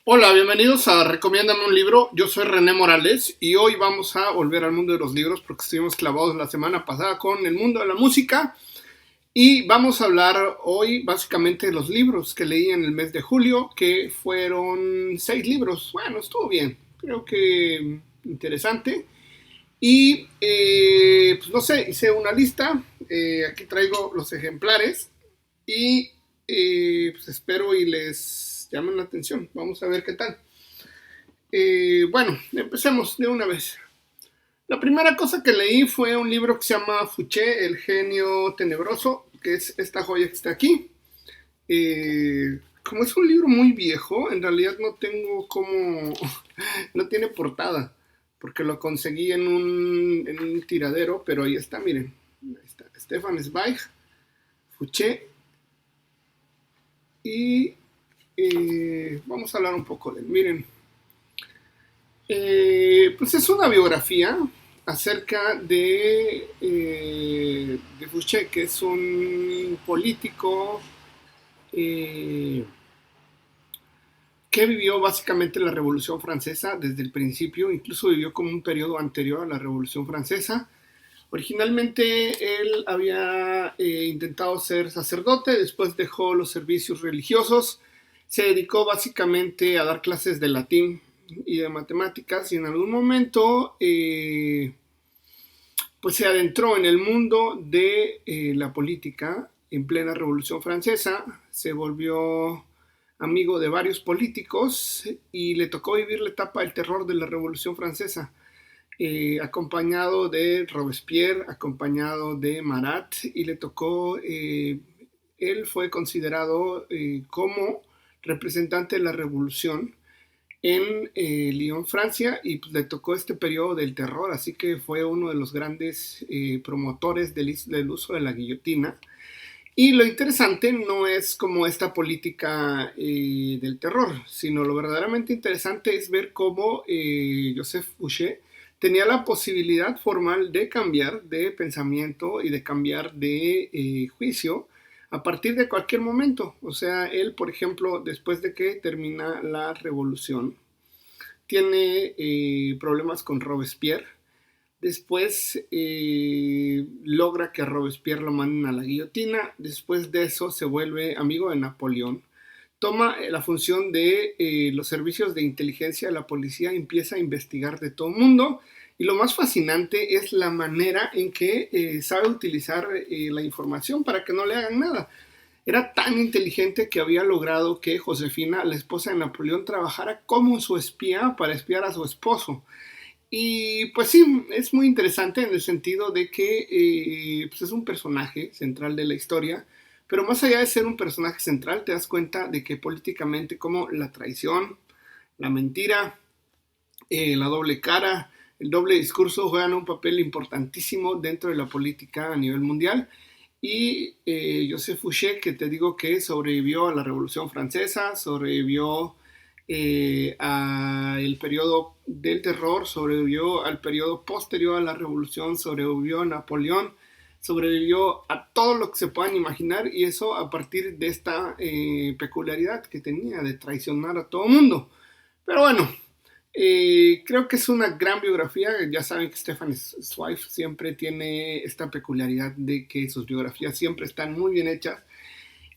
Hola, bienvenidos a Recomiéndame un libro. Yo soy René Morales y hoy vamos a volver al mundo de los libros porque estuvimos clavados la semana pasada con el mundo de la música y vamos a hablar hoy básicamente de los libros que leí en el mes de julio, que fueron 6 libros. Bueno, estuvo bien, creo que interesante. Y pues no sé, hice una lista, aquí traigo los ejemplares y pues espero y les llamen la atención. Vamos a ver qué tal. Bueno, empecemos de una vez. La primera cosa que leí fue un libro que se llama Fouché, el genio tenebroso, que es esta joya que está aquí. Como es un libro muy viejo, en realidad no tengo como... no tiene portada, porque lo conseguí en un tiradero, pero ahí está, miren. Ahí está, Stefan Zweig, Fouché, y vamos a hablar un poco de él. Miren, pues es una biografía acerca de Fouché, que es un político eh, que vivió básicamente la Revolución Francesa desde el principio, incluso vivió como un periodo anterior a la Revolución Francesa. Originalmente él había intentado ser sacerdote, después dejó los servicios religiosos, se dedicó básicamente a dar clases de latín y de matemáticas y en algún momento pues se adentró en el mundo de la política en plena Revolución Francesa, se volvió amigo de varios políticos y le tocó vivir la etapa del terror de la Revolución Francesa, acompañado de Robespierre, acompañado de Marat, y le tocó, él fue considerado como representante de la revolución en Lyon, Francia, y pues, le tocó este periodo del terror, así que fue uno de los grandes promotores del uso de la guillotina. Y lo interesante no es como esta política del terror, sino lo verdaderamente interesante es ver cómo Joseph Fouché tenía la posibilidad formal de cambiar de pensamiento y de cambiar de juicio a partir de cualquier momento. O sea, él, por ejemplo, después de que termina la revolución, tiene problemas con Robespierre. Después logra que a Robespierre lo manden a la guillotina. Después de eso se vuelve amigo de Napoleón. Toma la función de los servicios de inteligencia de la policía, empieza a investigar de todo el mundo. Y lo más fascinante es la manera en que sabe utilizar la información para que no le hagan nada. Era tan inteligente que había logrado que Josefina, la esposa de Napoleón, trabajara como su espía para espiar a su esposo. Y pues sí, es muy interesante en el sentido de que pues es un personaje central de la historia, pero más allá de ser un personaje central, te das cuenta de que políticamente como la traición, la mentira, la doble cara, el doble discurso juegan un papel importantísimo dentro de la política a nivel mundial. Y Joseph Fouché, que te digo que sobrevivió a la Revolución Francesa, sobrevivió al periodo del terror, sobrevivió al periodo posterior a la Revolución, sobrevivió a Napoleón, sobrevivió a todo lo que se puedan imaginar, y eso a partir de esta peculiaridad que tenía de traicionar a todo el mundo. Pero bueno, creo que es una gran biografía. Ya saben que Stefan Zweig siempre tiene esta peculiaridad de que sus biografías siempre están muy bien hechas.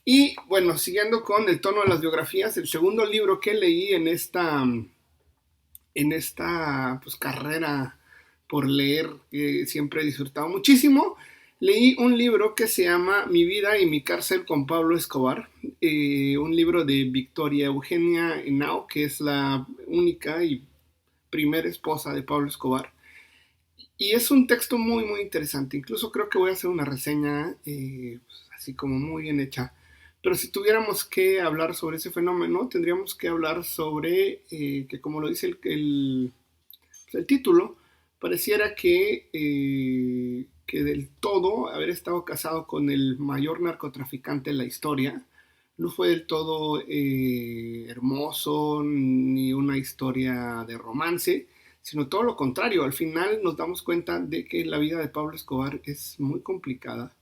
Y bueno, siguiendo con el tono de las biografías, el segundo libro que leí en esta pues, carrera por leer, que siempre he disfrutado muchísimo, leí un libro que se llama Mi vida y mi cárcel con Pablo Escobar, un libro de Victoria Eugenia Henao, que es la única y primera esposa de Pablo Escobar. Y es un texto muy, muy interesante. Incluso creo que voy a hacer una reseña pues, así como muy bien hecha. Pero si tuviéramos que hablar sobre ese fenómeno, tendríamos que hablar sobre que, como lo dice el título, pareciera que del todo haber estado casado con el mayor narcotraficante de la historia no fue del todo hermoso ni una historia de romance, sino todo lo contrario. Al final nos damos cuenta de que la vida de Pablo Escobar es muy complicada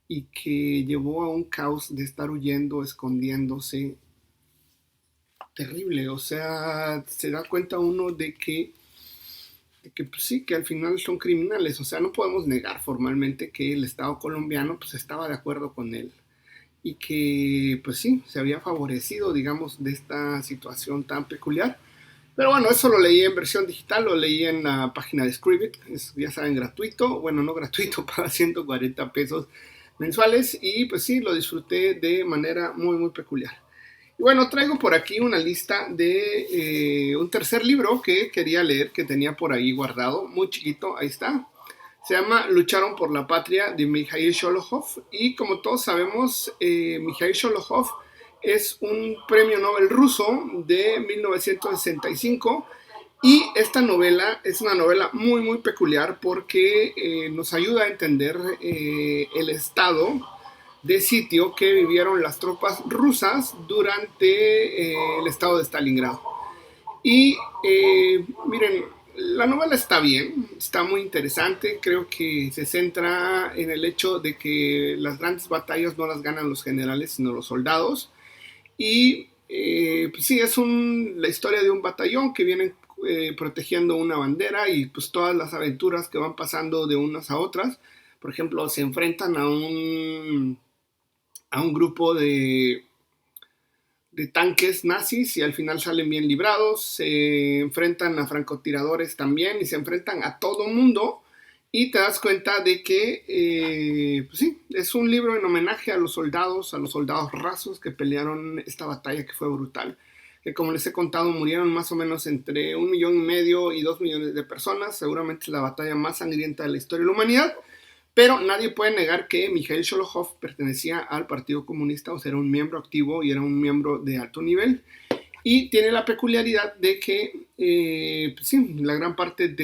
y que llevó a un caos de estar huyendo, escondiéndose terrible. O sea, se da cuenta uno de que pues sí, que al final son criminales. O sea, no podemos negar formalmente que el Estado colombiano pues estaba de acuerdo con él y que pues sí, se había favorecido, digamos, de esta situación tan peculiar. Pero bueno, eso lo leí en versión digital, lo leí en la página de Scribit, es, ya saben, gratuito, bueno, no gratuito, para 140 pesos mensuales, y pues sí, lo disfruté de manera muy, muy peculiar. Y bueno, traigo por aquí una lista de un tercer libro que quería leer, que tenía por ahí guardado, muy chiquito, ahí está. Se llama Lucharon por la Patria de Mikhail Sholokhov. Y como todos sabemos, Mikhail Sholokhov es un premio Nobel ruso de 1965. Y esta novela es una novela muy, muy peculiar porque nos ayuda a entender el estado de sitio que vivieron las tropas rusas durante el estado de Stalingrado. Y miren, la novela está bien, está muy interesante, creo que se centra en el hecho de que las grandes batallas no las ganan los generales, sino los soldados. Y pues sí, es la historia de un batallón que viene protegiendo una bandera y pues todas las aventuras que van pasando de unas a otras. Por ejemplo, se enfrentan a un grupo de tanques nazis y al final salen bien librados, se enfrentan a francotiradores también y se enfrentan a todo mundo y te das cuenta de que, pues sí, es un libro en homenaje a los soldados rasos que pelearon esta batalla que fue brutal, que como les he contado murieron más o menos entre 1,5 millones y 2 millones de personas, seguramente es la batalla más sangrienta de la historia de la humanidad. Pero nadie puede negar que Mikhail Sholokhov pertenecía al Partido Comunista, o sea, era un miembro activo y era un miembro de alto nivel. Y tiene la peculiaridad de que, pues sí, la gran parte no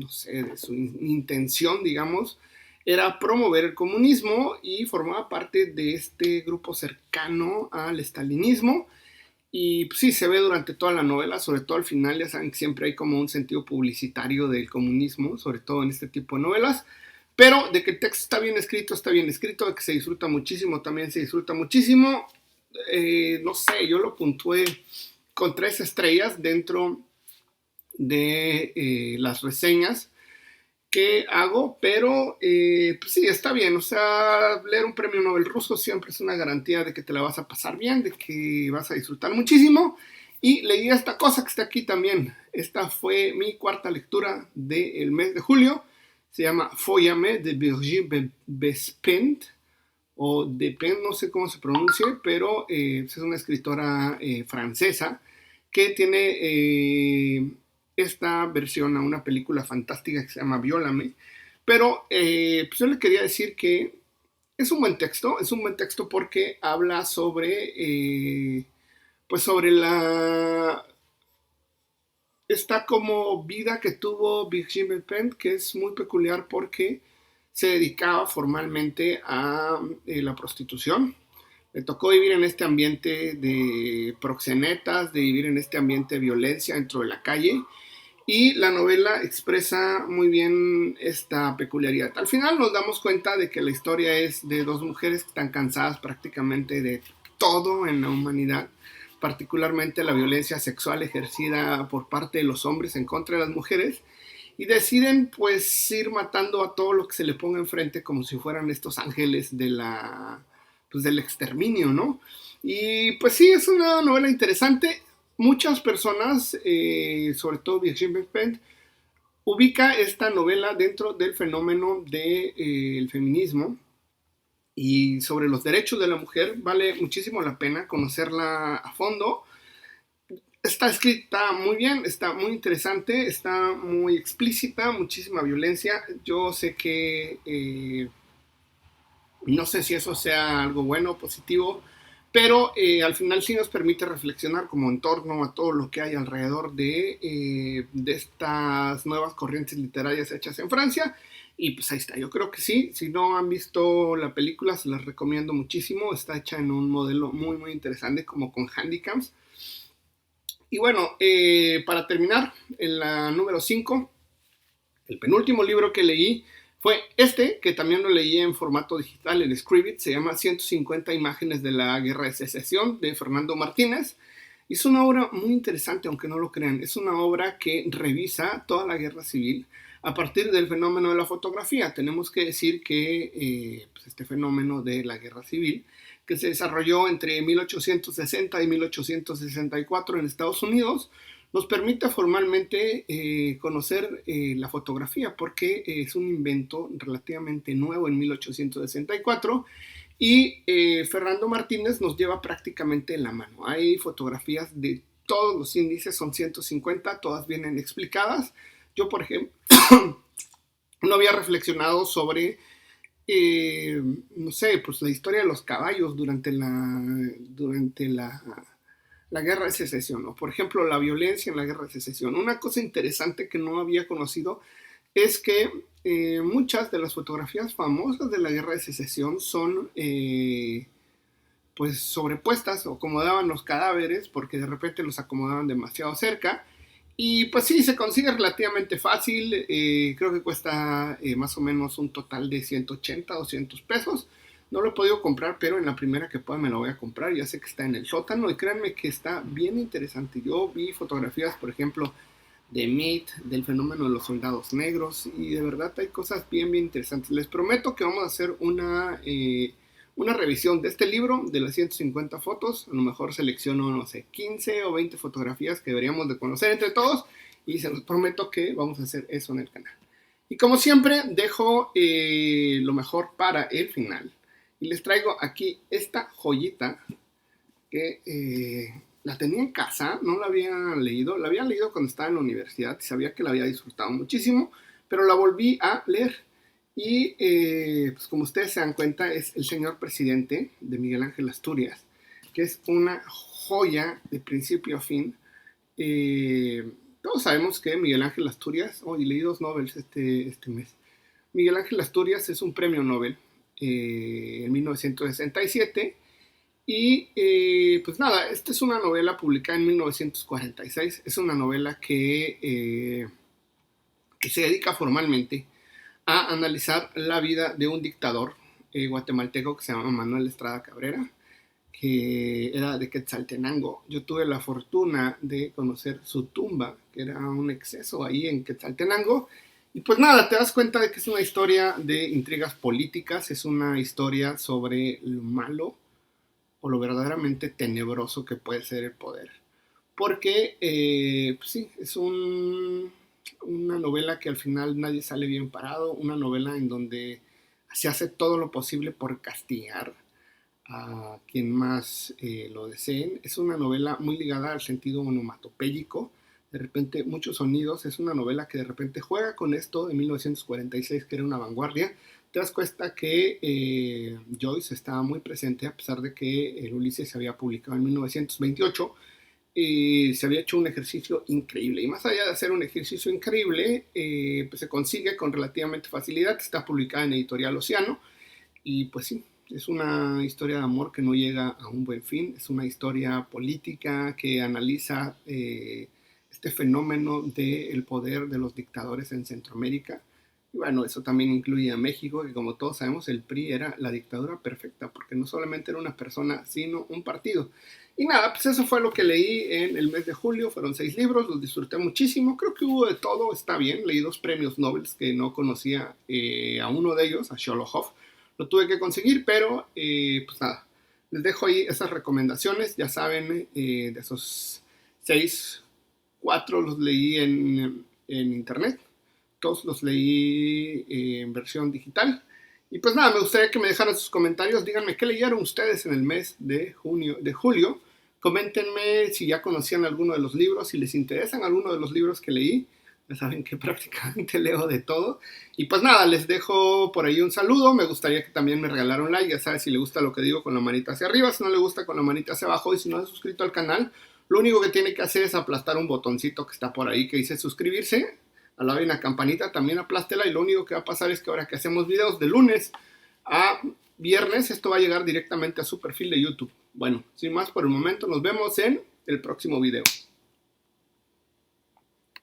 sé, de su intención, digamos, era promover el comunismo y formaba parte de este grupo cercano al estalinismo. Y pues, sí, se ve durante toda la novela, sobre todo al final, ya saben que siempre hay como un sentido publicitario del comunismo, sobre todo en este tipo de novelas, pero de que el texto está bien escrito, de que se disfruta muchísimo, también se disfruta muchísimo. No sé, yo lo puntué con 3 estrellas dentro de las reseñas que hago, pero pues sí, está bien, o sea, leer un premio Nobel ruso siempre es una garantía de que te la vas a pasar bien, de que vas a disfrutar muchísimo, y leí esta cosa que está aquí también, esta fue mi cuarta lectura del mes de julio, se llama Follame de Virginie Despentes, o Despentes, no sé cómo se pronuncie, pero es una escritora francesa que tiene esta versión a una película fantástica que se llama Viólame. Pero pues yo le quería decir que es un buen texto porque habla sobre, pues sobre esta como vida que tuvo Virginie Despentes, que es muy peculiar porque se dedicaba formalmente a la prostitución. Le tocó vivir en este ambiente de proxenetas, de vivir en este ambiente de violencia dentro de la calle. Y la novela expresa muy bien esta peculiaridad. Al final nos damos cuenta de que la historia es de dos mujeres que están cansadas prácticamente de todo en la humanidad, particularmente la violencia sexual ejercida por parte de los hombres en contra de las mujeres, y deciden pues ir matando a todo lo que se le ponga enfrente como si fueran estos ángeles pues, del exterminio, ¿no? Y pues sí, es una novela interesante. Muchas personas, sobre todo Virginie Despentes, ubica esta novela dentro del fenómeno del feminismo y sobre los derechos de la mujer. Vale muchísimo la pena conocerla a fondo. Está escrita muy bien, está muy interesante, está muy explícita, muchísima violencia. Yo sé que no sé si eso sea algo bueno o positivo, pero al final sí nos permite reflexionar como en torno a todo lo que hay alrededor de estas nuevas corrientes literarias hechas en Francia. Y pues ahí está, yo creo que sí. Si no han visto la película, se las recomiendo muchísimo. Está hecha en un modelo muy, muy interesante, como con handicaps. Y bueno, para terminar, en la número 5, el penúltimo libro que leí fue este, que también lo leí en formato digital, el Scribit, se llama 150 imágenes de la Guerra de Secesión, de Fernando Martínez. Es una obra muy interesante, aunque no lo crean. Es una obra que revisa toda la guerra civil a partir del fenómeno de la fotografía. Tenemos que decir que pues este fenómeno de la guerra civil, que se desarrolló entre 1860 y 1864 en Estados Unidos, nos permite formalmente conocer la fotografía, porque es un invento relativamente nuevo en 1864 y Fernando Martínez nos lleva prácticamente en la mano. Hay fotografías de todos los índices, son 150, todas vienen explicadas. Yo, por ejemplo, no había reflexionado sobre, no sé, pues la historia de los caballos durante la Guerra de Secesión, o por ejemplo la violencia en la Guerra de Secesión. Una cosa interesante que no había conocido es que muchas de las fotografías famosas de la Guerra de Secesión son pues sobrepuestas o acomodaban los cadáveres porque de repente los acomodaban demasiado cerca. Y pues sí, se consigue relativamente fácil, creo que cuesta más o menos un total de 180, 200 pesos. No lo he podido comprar, pero en la primera que pueda me lo voy a comprar. Ya sé que está en el sótano y créanme que está bien interesante. Yo vi fotografías, por ejemplo, de Meade, del fenómeno de los soldados negros, y de verdad hay cosas bien, bien interesantes. Les prometo que vamos a hacer una revisión de este libro, de las 150 fotos. A lo mejor selecciono, no sé, 15 o 20 fotografías que deberíamos de conocer entre todos, y se los prometo que vamos a hacer eso en el canal. Y como siempre, dejo lo mejor para el final. Y les traigo aquí esta joyita que la tenía en casa, no la había leído cuando estaba en la universidad y sabía que la había disfrutado muchísimo, pero la volví a leer. Y pues como ustedes se dan cuenta, es El Señor Presidente, de Miguel Ángel Asturias, que es una joya de principio a fin. Todos sabemos que Miguel Ángel Asturias, y leí 2 novels este mes. Miguel Ángel Asturias es un premio Nobel en 1967. Y pues nada, esta es una novela publicada en 1946. Es una novela que se dedica formalmente a analizar la vida de un dictador guatemalteco que se llama Manuel Estrada Cabrera, que era de Quetzaltenango. Yo tuve la fortuna de conocer su tumba, que era un exceso ahí en Quetzaltenango. Y pues nada, te das cuenta de que es una historia de intrigas políticas, es una historia sobre lo malo o lo verdaderamente tenebroso que puede ser el poder. Porque, pues sí, es una novela que al final nadie sale bien parado, una novela en donde se hace todo lo posible por castigar a quien más lo deseen. Es una novela muy ligada al sentido onomatopéyico, de repente muchos sonidos. Es una novela que de repente juega con esto de 1946, que era una vanguardia. Te das cuenta que Joyce estaba muy presente, a pesar de que el Ulises se había publicado en 1928. Se había hecho un ejercicio increíble, y más allá de hacer un ejercicio increíble, pues se consigue con relativamente facilidad. Está publicada en Editorial Océano, y pues sí, es una historia de amor que no llega a un buen fin. Es una historia política que analiza este fenómeno del poder de los dictadores en Centroamérica. Y bueno, eso también incluye a México, que como todos sabemos, el PRI era la dictadura perfecta, porque no solamente era una persona, sino un partido. Y nada, pues eso fue lo que leí en el mes de julio. Fueron 6 libros, los disfruté muchísimo. Creo que hubo de todo, está bien. Leí 2 premios Nobel que no conocía, a uno de ellos, a Sholokhov. Lo tuve que conseguir, pero pues nada, les dejo ahí esas recomendaciones. Ya saben, de esos 6, 4 los leí en internet. Todos los leí en versión digital. Y pues nada, me gustaría que me dejaran sus comentarios. Díganme qué leyeron ustedes en el mes de julio. Coméntenme si ya conocían alguno de los libros, si les interesan alguno de los libros que leí. Ya saben que prácticamente leo de todo. Y pues nada, les dejo por ahí un saludo. Me gustaría que también me regalaran un like. Ya sabes, si le gusta lo que digo, con la manita hacia arriba. Si no le gusta, con la manita hacia abajo. Y si no es suscrito al canal, lo único que tiene que hacer es aplastar un botoncito que está por ahí que dice suscribirse. Al lado de una campanita, también aplástela, y lo único que va a pasar es que ahora que hacemos videos de lunes a viernes, esto va a llegar directamente a su perfil de YouTube. Bueno, sin más por el momento, nos vemos en el próximo video.